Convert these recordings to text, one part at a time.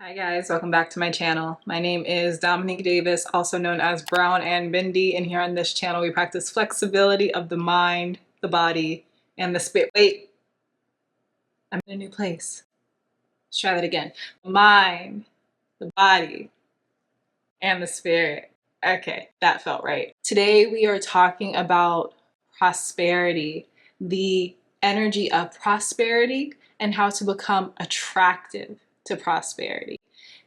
Hi guys, welcome back to my channel. My name is Dominique Davis, also known as Brown and Bindi, and here on this channel we practice flexibility of the mind, the body, and the spirit. Wait, I'm in a new place. Let's try that again. The mind, the body, and the spirit. Okay, that felt right. Today we are talking about prosperity, the energy of prosperity, and how to become attractive to prosperity.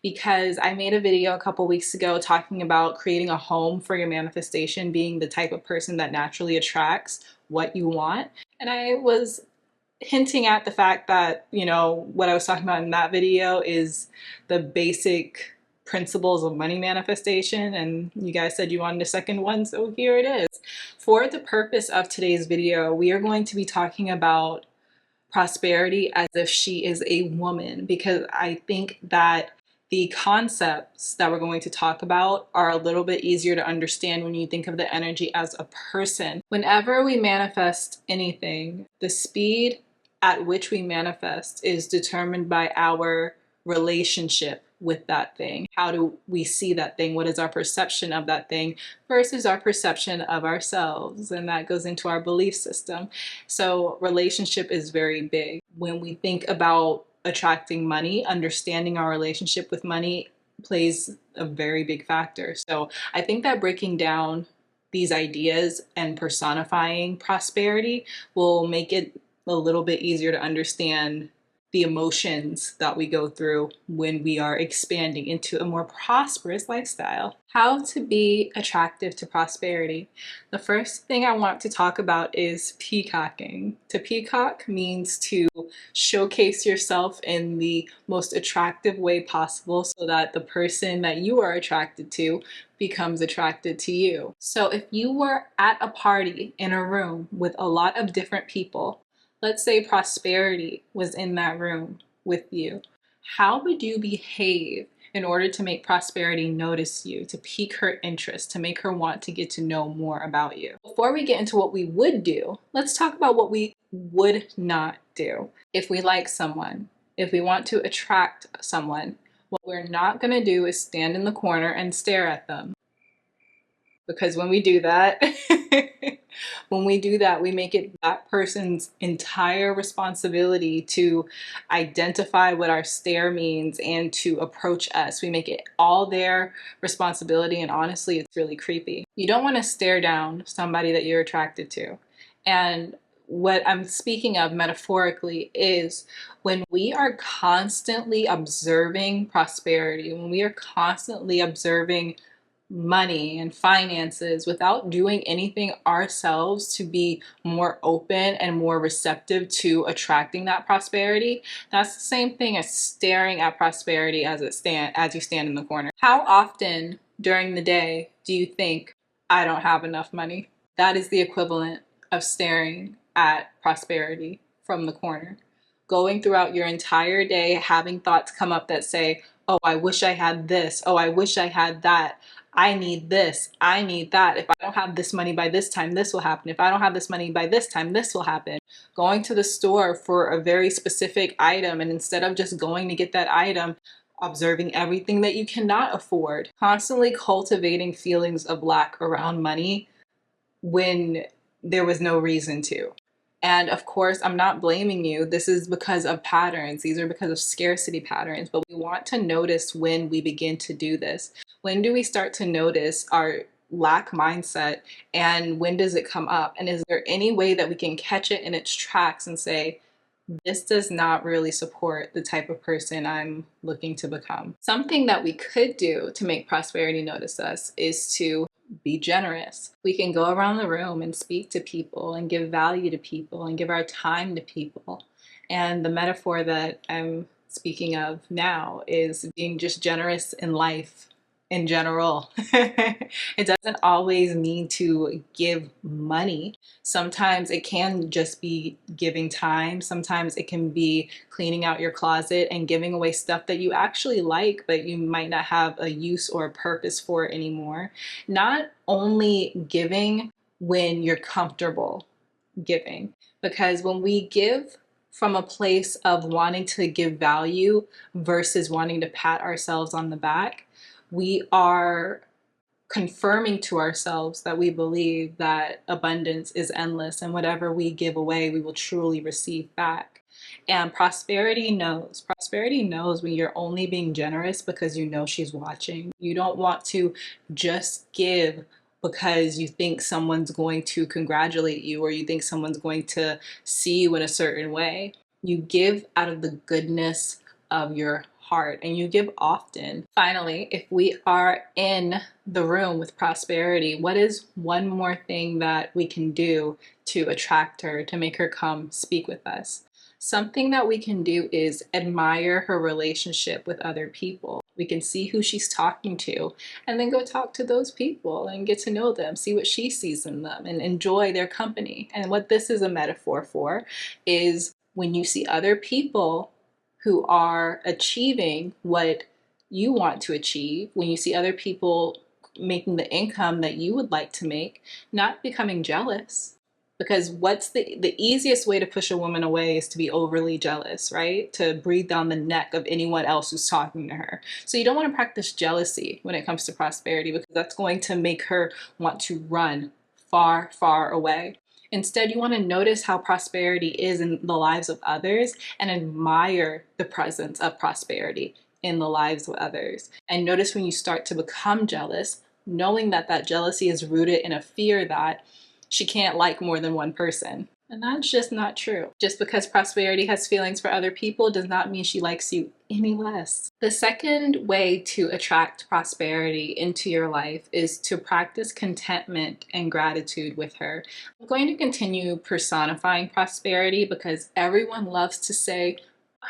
Because I made a video a couple weeks ago talking about creating a home for your manifestation, being the type of person that naturally attracts what you want. And I was hinting at the fact that, what I was talking about in that video is the basic principles of money manifestation, and you guys said you wanted a second one, so here it is. For the purpose of today's video, we are going to be talking about prosperity as if she is a woman, because I think that the concepts that we're going to talk about are a little bit easier to understand when you think of the energy as a person. Whenever we manifest anything, the speed at which we manifest is determined by our relationship with that thing. How do we see that thing? What is our perception of that thing versus our perception of ourselves? And that goes into our belief system. So relationship is very big. When we think about attracting money, understanding our relationship with money plays a very big factor. So I think that breaking down these ideas and personifying prosperity will make it a little bit easier to understand the emotions that we go through when we are expanding into a more prosperous lifestyle. How to be attractive to prosperity. The first thing I want to talk about is peacocking. To peacock means to showcase yourself in the most attractive way possible so that the person that you are attracted to becomes attracted to you. So if you were at a party in a room with a lot of different people, let's say prosperity was in that room with you, how would you behave in order to make prosperity notice you, to pique her interest, to make her want to get to know more about you? Before we get into what we would do, let's talk about what we would not do. If we like someone, if we want to attract someone, what we're not going to do is stand in the corner and stare at them. Because when we do that, we make it that person's entire responsibility to identify what our stare means and to approach us. We make it all their responsibility, and honestly, it's really creepy. You don't want to stare down somebody that you're attracted to. And what I'm speaking of metaphorically is when we are constantly observing prosperity, when we are constantly observing money and finances without doing anything ourselves to be more open and more receptive to attracting that prosperity, that's the same thing as staring at prosperity as you stand in the corner. How often during the day do you think, I don't have enough money? That is the equivalent of staring at prosperity from the corner. Going throughout your entire day having thoughts come up that say, oh, I wish I had this. Oh, I wish I had that. I need this, I need that. If I don't have this money by this time, this will happen. If I don't have this money by this time, this will happen. Going to the store for a very specific item, and instead of just going to get that item, observing everything that you cannot afford. Constantly cultivating feelings of lack around money when there was no reason to. And of course, I'm not blaming you. This is because of patterns. These are because of scarcity patterns. But we want to notice when we begin to do this. When do we start to notice our lack mindset, and when does it come up? And is there any way that we can catch it in its tracks and say, this does not really support the type of person I'm looking to become? Something that we could do to make prosperity notice us is to be generous. We can go around the room and speak to people and give value to people and give our time to people. And the metaphor that I'm speaking of now is being just generous in life in general. It doesn't always mean to give money. Sometimes it can just be giving time. Sometimes it can be cleaning out your closet and giving away stuff that you actually like, but you might not have a use or a purpose for it anymore. Not only giving when you're comfortable giving, because when we give from a place of wanting to give value versus wanting to pat ourselves on the back, we are confirming to ourselves that we believe that abundance is endless and whatever we give away, we will truly receive back. And prosperity knows. Prosperity knows when you're only being generous because you know she's watching. You don't want to just give because you think someone's going to congratulate you or you think someone's going to see you in a certain way. You give out of the goodness of your heart and you give often. Finally, if we are in the room with prosperity, what is one more thing that we can do to attract her, to make her come speak with us? Something that we can do is admire her relationship with other people. We can see who she's talking to and then go talk to those people and get to know them, see what she sees in them and enjoy their company. And what this is a metaphor for is when you see other people who are achieving what you want to achieve, when you see other people making the income that you would like to make, not becoming jealous. Because what's the easiest way to push a woman away is to be overly jealous, right? To breathe down the neck of anyone else who's talking to her. So you don't want to practice jealousy when it comes to prosperity because that's going to make her want to run far, far away. Instead, you want to notice how prosperity is in the lives of others and admire the presence of prosperity in the lives of others. And notice when you start to become jealous, knowing that that jealousy is rooted in a fear that she can't like more than one person. And that's just not true. Just because prosperity has feelings for other people does not mean she likes you any less. The second way to attract prosperity into your life is to practice contentment and gratitude with her. I'm going to continue personifying prosperity because everyone loves to say,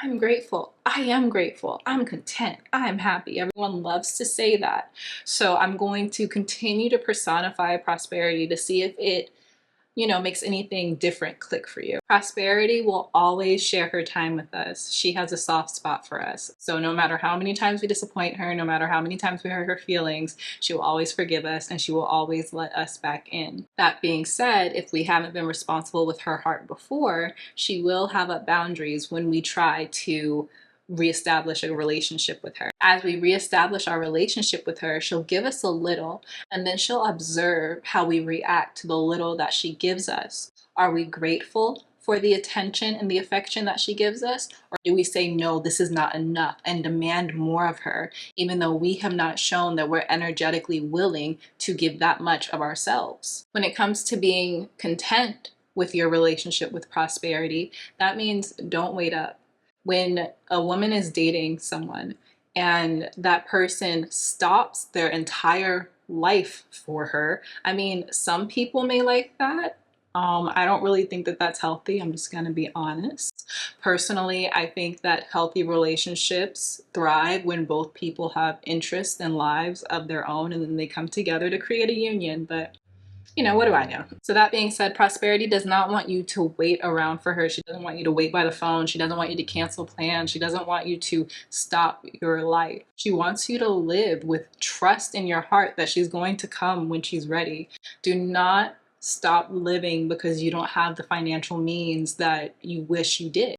I'm grateful, I am grateful, I'm content, I'm happy. Everyone loves to say that. So I'm going to continue to personify prosperity to see if it makes anything different click for you. Prosperity will always share her time with us. She has a soft spot for us. So no matter how many times we disappoint her, no matter how many times we hurt her feelings, she will always forgive us and she will always let us back in. That being said, if we haven't been responsible with her heart before, she will have up boundaries when we try to reestablish a relationship with her. As we reestablish our relationship with her, she'll give us a little and then she'll observe how we react to the little that she gives us. Are we grateful for the attention and the affection that she gives us? Or do we say, no, this is not enough and demand more of her, even though we have not shown that we're energetically willing to give that much of ourselves? When it comes to being content with your relationship with prosperity, that means don't wait up. When a woman is dating someone and that person stops their entire life for her, I mean, some people may like that. I don't really think that that's healthy. I'm just going to be honest. Personally, I think that healthy relationships thrive when both people have interests and lives of their own and then they come together to create a union. But what do I know? So that being said, prosperity does not want you to wait around for her. She doesn't want you to wait by the phone. She doesn't want you to cancel plans. She doesn't want you to stop your life. She wants you to live with trust in your heart that she's going to come when she's ready. Do not stop living because you don't have the financial means that you wish you did.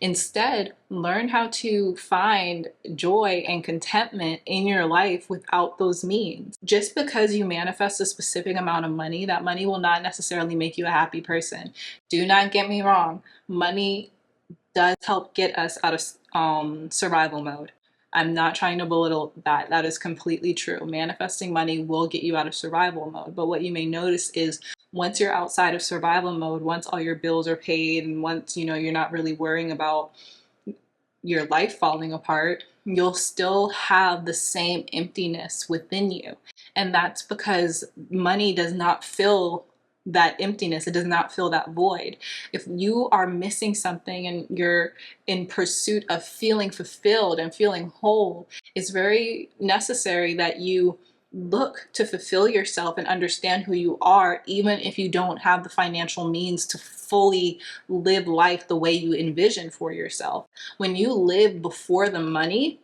Instead, learn how to find joy and contentment in your life without those means. Just because you manifest a specific amount of money, that money will not necessarily make you a happy person. Do not get me wrong. Money does help get us out of survival mode. I'm not trying to belittle that. That is completely true. Manifesting money will get you out of survival mode. But what you may notice is once you're outside of survival mode, once all your bills are paid and once you're not really worrying about your life falling apart, you'll still have the same emptiness within you. And that's because money does not fill that emptiness. It does not fill that void. If you are missing something and you're in pursuit of feeling fulfilled and feeling whole, it's very necessary that you look to fulfill yourself and understand who you are, even if you don't have the financial means to fully live life the way you envision for yourself. When you live before the money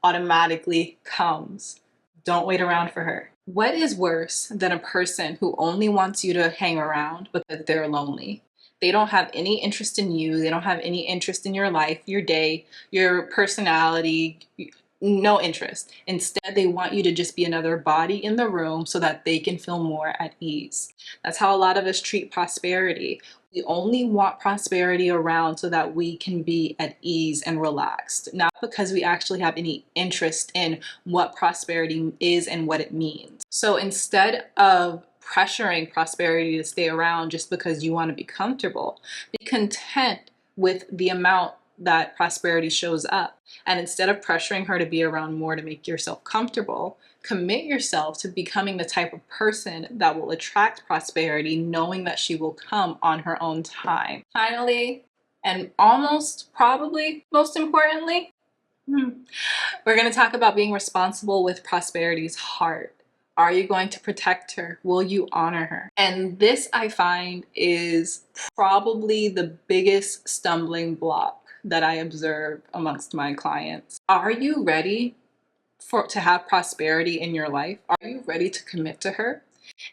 automatically comes. Don't wait around for her. What is worse than a person who only wants you to hang around because they're lonely? They don't have any interest in you. They don't have any interest in your life, your day, your personality, no interest. Instead, they want you to just be another body in the room so that they can feel more at ease. That's how a lot of us treat prosperity. We only want prosperity around so that we can be at ease and relaxed, not because we actually have any interest in what prosperity is and what it means. So instead of pressuring prosperity to stay around just because you want to be comfortable, be content with the amount that prosperity shows up. And instead of pressuring her to be around more to make yourself comfortable, commit yourself to becoming the type of person that will attract prosperity, knowing that she will come on her own time. Finally, and almost probably most importantly, we're going to talk about being responsible with prosperity's heart. Are you going to protect her? Will you honor her? And this, I find, is probably the biggest stumbling block that I observe amongst my clients. Are you ready to have prosperity in your life? Are you ready to commit to her?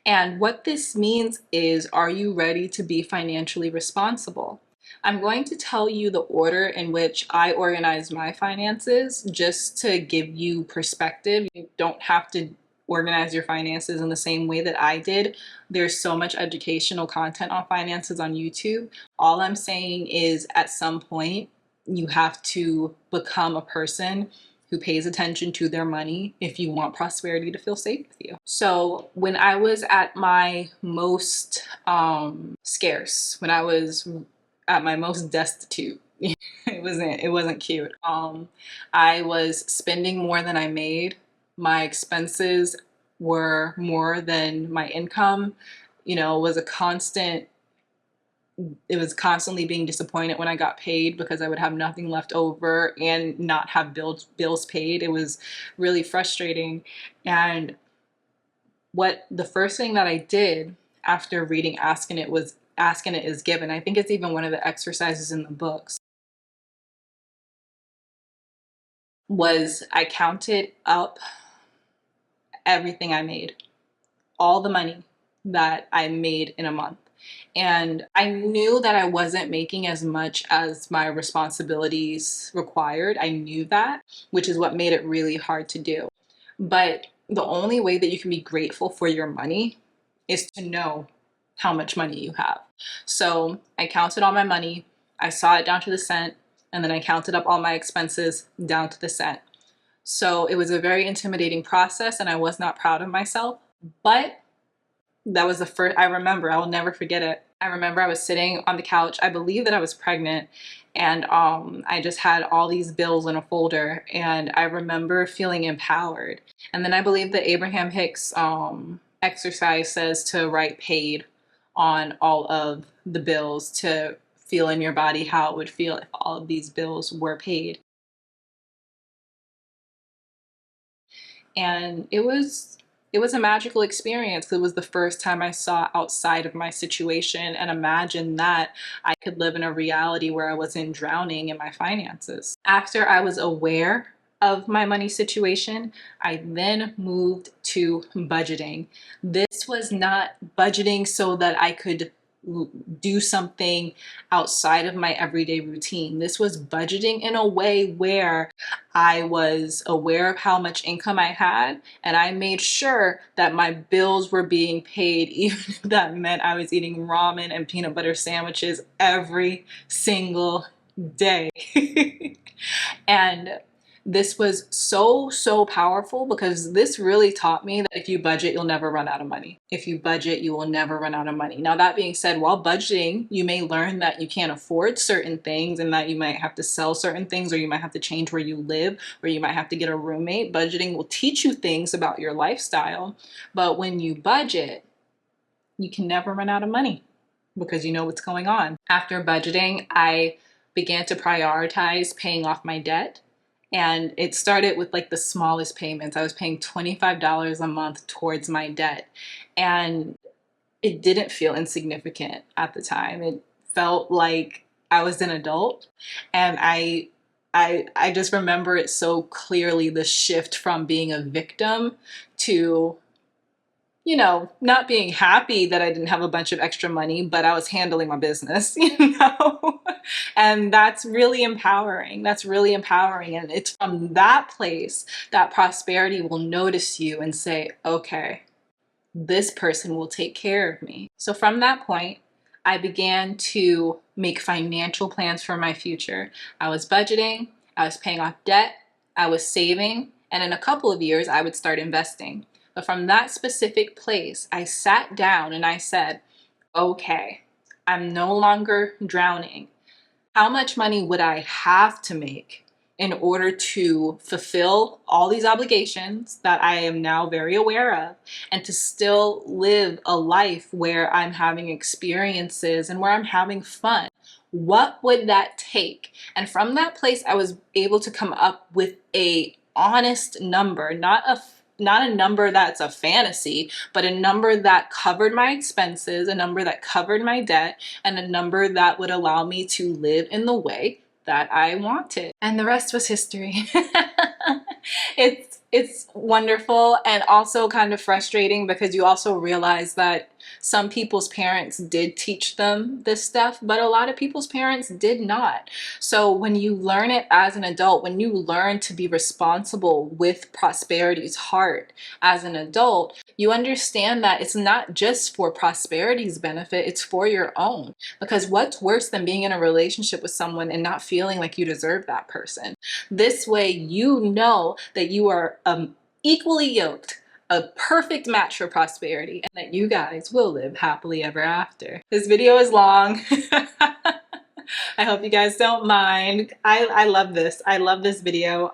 And what this means is, are you ready to be financially responsible? I'm going to tell you the order in which I organize my finances just to give you perspective. You don't have to organize your finances in the same way that I did. There's so much educational content on finances on YouTube. All I'm saying is, at some point, you have to become a person who pays attention to their money if you want prosperity to feel safe with you. So when I was at my most scarce, when I was at my most destitute, it wasn't cute. I was spending more than I made. My expenses were more than my income. It was constantly being disappointed when I got paid because I would have nothing left over and not have bills paid. It was really frustrating. And what the first thing that I did after reading Asking It Is Given. I think it's even one of the exercises in the books. Was I counted up everything I made, all the money that I made in a month. And I knew that I wasn't making as much as my responsibilities required. I knew that, which is what made it really hard to do. But the only way that you can be grateful for your money is to know how much money you have. So I counted all my money, I saw it down to the cent, and then I counted up all my expenses down to the cent. So it was a very intimidating process, and I was not proud of myself. But that was the first, I remember, I will never forget it. I remember I was sitting on the couch. I believe that I was pregnant, and I just had all these bills in a folder, and I remember feeling empowered. And then I believe the Abraham Hicks exercise says to write paid on all of the bills to feel in your body how it would feel if all of these bills were paid. And it was a magical experience because it was the first time I saw outside of my situation and imagined that I could live in a reality where I wasn't drowning in my finances. After I was aware of my money situation, I then moved to budgeting. This was not budgeting so that I could do something outside of my everyday routine. This was budgeting in a way where I was aware of how much income I had, and I made sure that my bills were being paid, even if that meant I was eating ramen and peanut butter sandwiches every single day. And this was so powerful because this really taught me that if you budget, you'll never run out of money. If you budget, you will never run out of money. Now, that being said, while budgeting, you may learn that you can't afford certain things and that you might have to sell certain things, or you might have to change where you live, or you might have to get a roommate. Budgeting will teach you things about your lifestyle. But when you budget, you can never run out of money because you know what's going on. After budgeting, I began to prioritize paying off my debt. And it started with like the smallest payments. I was paying $25 a month towards my debt. And it didn't feel insignificant at the time. It felt like I was an adult. And I just remember it so clearly, the shift from being a victim to you know, not being happy that I didn't have a bunch of extra money, but I was handling my business, you know? And that's really empowering. That's really empowering. And it's from that place that prosperity will notice you and say, okay, this person will take care of me. So from that point, I began to make financial plans for my future. I was budgeting, I was paying off debt, I was saving, and in a couple of years, I would start investing. But from that specific place, I sat down and I said, okay, I'm no longer drowning. How much money would I have to make in order to fulfill all these obligations that I am now very aware of and to still live a life where I'm having experiences and where I'm having fun? What would that take? And from that place, I was able to come up with a honest number, not a number that's a fantasy, but a number that covered my expenses, a number that covered my debt, and a number that would allow me to live in the way that I wanted. And the rest was history. It's wonderful and also kind of frustrating because you also realize that some people's parents did teach them this stuff, but a lot of people's parents did not. So when you learn it as an adult, when you learn to be responsible with prosperity's heart as an adult, you understand that it's not just for prosperity's benefit, it's for your own. Because what's worse than being in a relationship with someone and not feeling like you deserve that person? This way, you know that you are equally yoked, a perfect match for prosperity, and that you guys will live happily ever after. This video is long. I hope you guys don't mind. I love this. I love this video.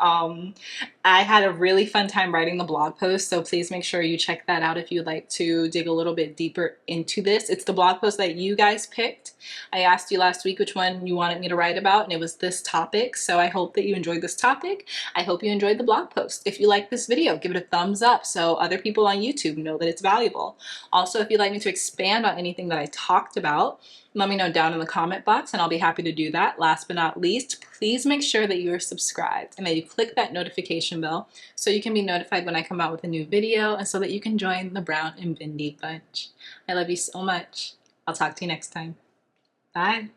I had a really fun time writing the blog post, so please make sure you check that out if you'd like to dig a little bit deeper into this. It's the blog post that you guys picked. I asked you last week which one you wanted me to write about, and it was this topic, so I hope that you enjoyed this topic. I hope you enjoyed the blog post. If you like this video, give it a thumbs up so other people on YouTube know that it's valuable. Also, if you'd like me to expand on anything that I talked about, let me know down in the comment box and I'll be happy to do that. Last but not least, please make sure that you are subscribed and that you click that notification bell so you can be notified when I come out with a new video and so that you can join the Brown and Bindi bunch. I love you so much. I'll talk to you next time. Bye.